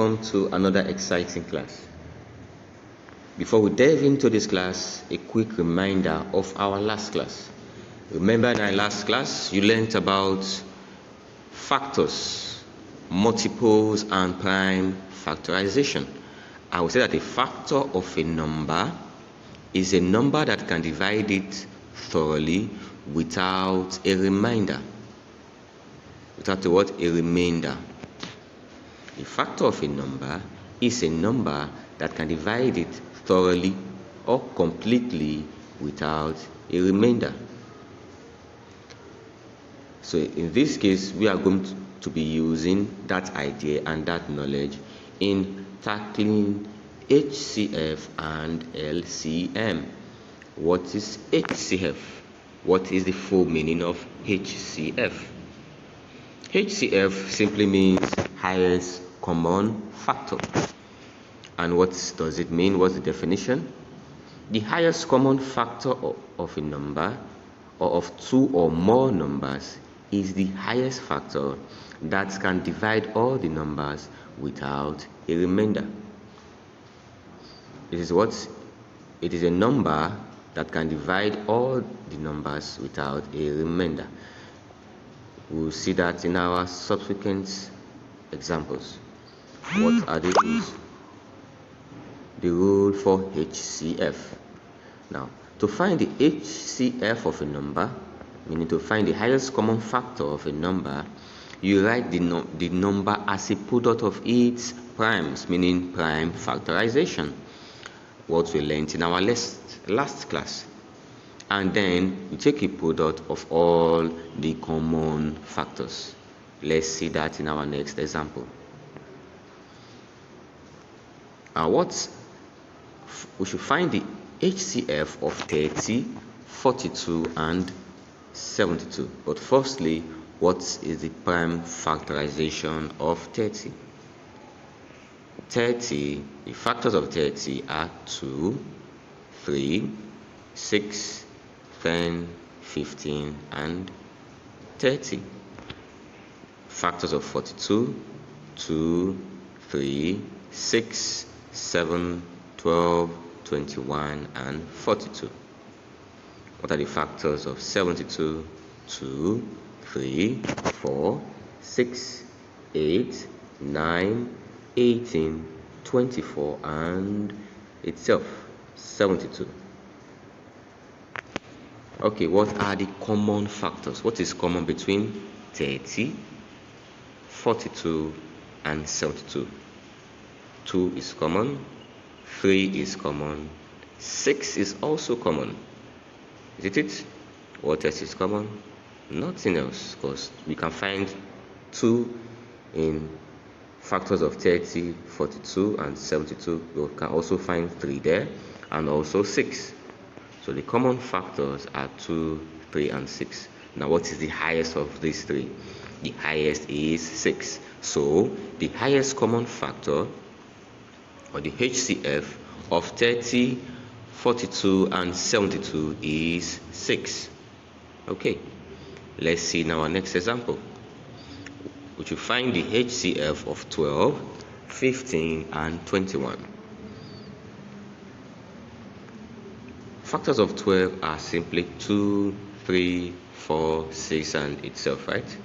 welcome to another exciting class. Before we delve into this class, a quick reminder of our last class. Remember in our last class, you learned about factors, multiples, and prime factorization. I would say that a factor of a number is a number that can divide it thoroughly without a remainder. Without a remainder. A factor of a number is a number that can divide it thoroughly or completely without a remainder. So in this case, we are going to be using that idea and that knowledge in tackling HCF and LCM. What is HCF? What is the full meaning of HCF? HCF simply means highest common factor. And what does it mean? What's the definition? The highest common factor of a number or of two or more numbers is the highest factor that can divide all the numbers without a remainder. It is a number that can divide all the numbers without a remainder. We'll see that in our subsequent examples. What are the rules? The rule for HCF. Now, to find the HCF of a number, meaning to find the highest common factor of a number, you write the number as a product of its primes, meaning prime factorization. What we learned in our last class. And then you take a product of all the common factors. Let's see that in our next example. We should find the HCF of 30, 42, and 72. But firstly, what is the prime factorization of 30? 30, the factors of 30 are 2, 3, 6, 10, 15, and 30. Factors of 42, 2, 3, 6, 7, 12, 21, and 42. What are the factors of 72? 2, 3, 4, 6, 8, 9, 18, 24, and itself 72. Okay, what are the common factors? What is common between 30, 42, and 72? 2 is common, 3 is common, 6 is also common. Is it? What else is common? Nothing else, because we can find 2 in factors of 30, 42, and 72. We can also find 3 there, and also 6. So the common factors are 2, 3, and 6. Now what is the highest of these 3? The highest is 6. So the highest common factor, or the HCF, of 30, 42, and 72 is 6. Okay, let's see now our next example. We should find the HCF of 12, 15, and 21. Factors of 12 are simply 2, 3, 4, 6, and itself, right?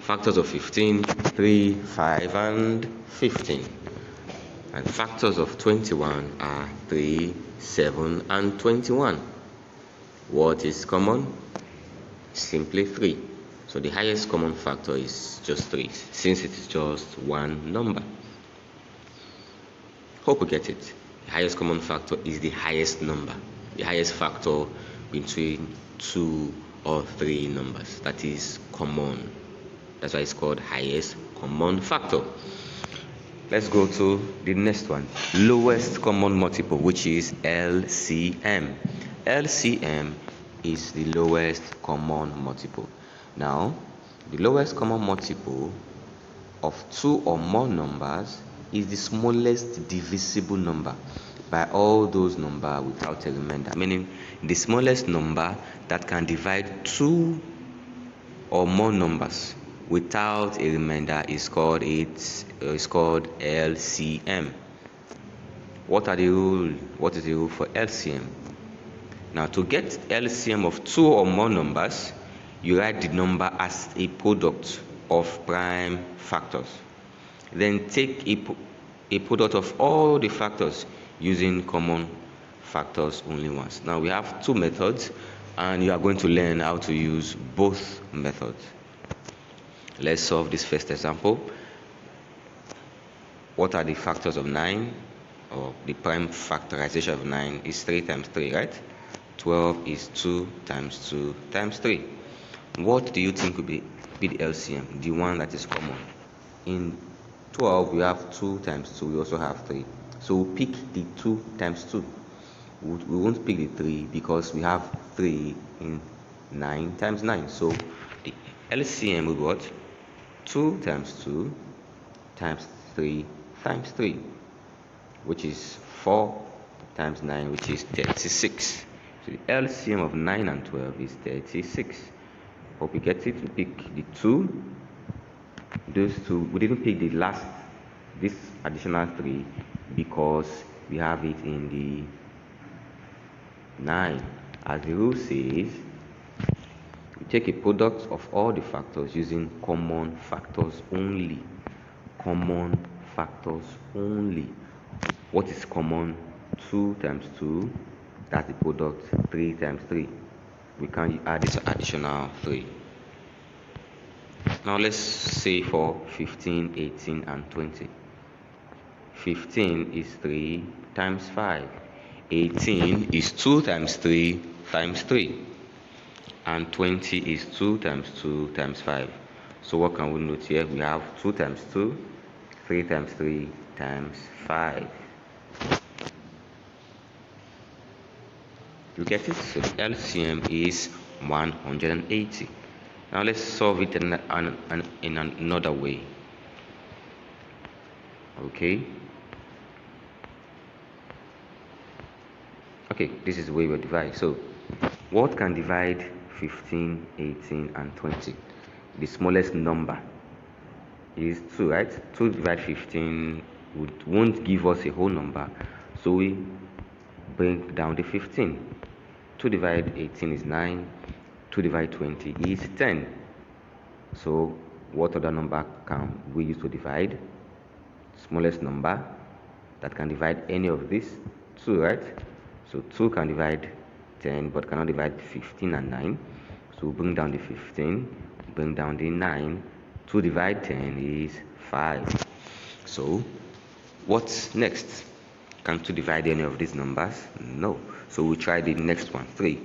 Factors of 15, 3, 5, and 15. And factors of 21 are 3, 7, and 21. What is common? Simply 3. So the highest common factor is just 3, since it is just one number. Hope you get it. The highest common factor is the highest number. The highest factor between 2 or 3 numbers. That is common. That's why it's called highest common factor. Let's go to the next one. Lowest common multiple, which is LCM. LCM is the lowest common multiple. Now, the lowest common multiple of 2 or more numbers is the smallest divisible number by all those numbers without a remainder, meaning the smallest number that can divide 2 or more numbers without a remainder is called LCM. What is the rule for LCM? Now, to get LCM of two or more numbers, you write the number as a product of prime factors. Then take a product of all the factors using common factors only once. Now, we have two methods, and you are going to learn how to use both methods. Let's solve this first example. What are the factors of 9? Or the prime factorization of 9 is 3 times 3, right? 12 is 2 times 2 times 3. What do you think will be the LCM, the one that is common? In 12, we have 2 times 2, we also have 3. So we'll pick the 2 times 2. We won't pick the 3 because we have 3 in 9 times 9. So the LCM will be what? 2 times 2 times 3 times 3, which is 4 times 9, which is 36. So the LCM of 9 and 12 is 36. Hope you get it. We pick the 2. Those two, we didn't pick this additional 3 because we have it in the 9. As the rule says, we take a product of all the factors using common factors only. Common factors only. What is common? 2 times 2, that's the product. 3 times 3, we can add this additional 3. Now let's say for 15, 18 and 20. 15 is 3 times 5. 18 is 2 times 3 times 3. And 20 is 2 times 2 times 5. So what can we note here? We have 2 times 2, 3 times 3 times 5. You get it? So the LCM is 180. Now let's solve it in another way. Okay, this is the way we divide. So what can divide 15, 18 and 20? The smallest number is 2, right? 2 divide 15 won't give us a whole number, so we bring down the 15. 2 divide 18 is 9. 2 divide 20 is 10. So what other number can we use to divide? Smallest number that can divide any of these, 2, right? So 2 can divide 10 but cannot divide 15 and 9. So we bring down the 15, bring down the 9. 2 divide 10 is 5. So what's next? Can 2 divide any of these numbers? No. So we try the next one, 3.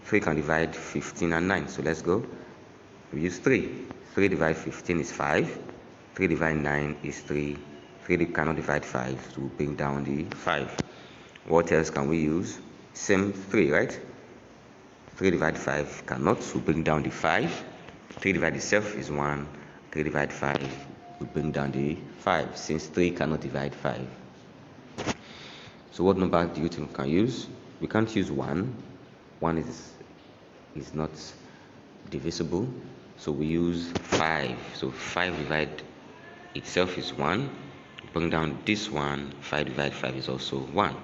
3 can divide 15 and 9. So let's go. We use 3. 3 divide 15 is 5. 3 divide 9 is 3. 3 cannot divide 5, so we bring down the 5. What else can we use? Same 3, right? 3 divide 5 cannot, so we bring down the 5. 3 divide itself is 1. 3 divide 5, we bring down the 5, since 3 cannot divide 5. So what number do you think we can use? We can't use 1. 1 is not divisible, so we use 5. So 5 divide itself is 1. Bring down this 1. 5 divide 5 is also 1.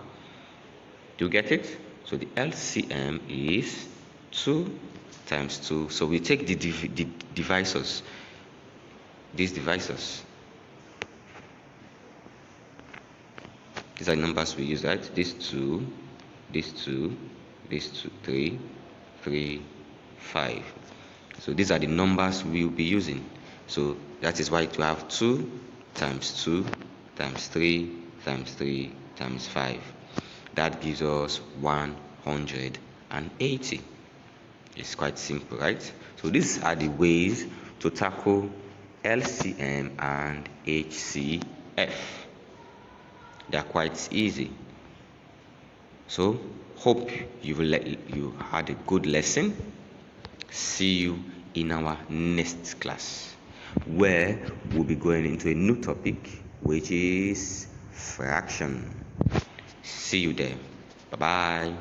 Do you get it? So the LCM is 2 times 2. So we take the divisors, these divisors. These are the numbers we use, right? This 2, this 2, this 2, 3, 3, 5. So these are the numbers we will be using. So that is why you have 2 times 2 times 3 times 3 times 5. That gives us 180. It's quite simple, right? So these are the ways to tackle LCM and HCF. They are quite easy. So hope you had a good lesson. See you in our next class, where we'll be going into a new topic, which is fraction. See you there. Bye bye.